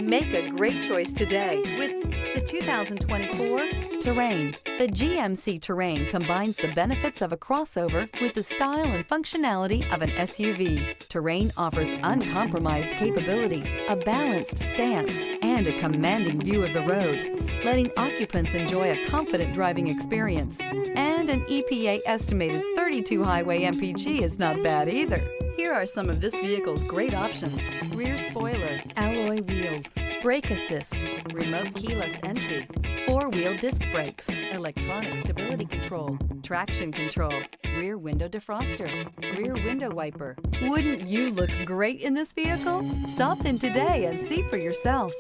Make a great choice today with the 2024 Terrain. The GMC Terrain combines the benefits of a crossover with the style and functionality of an SUV. Terrain offers uncompromised capability, a balanced stance, and a commanding view of the road, letting occupants enjoy a confident driving experience. And an EPA estimated 32 highway MPG is not bad either. Here are some of this vehicle's great options: rear spoiler, alloy wheels, brake assist, remote keyless entry, four-wheel disc brakes, electronic stability control, traction control, rear window defroster, rear window wiper. Wouldn't you look great in this vehicle? Stop in today and see for yourself.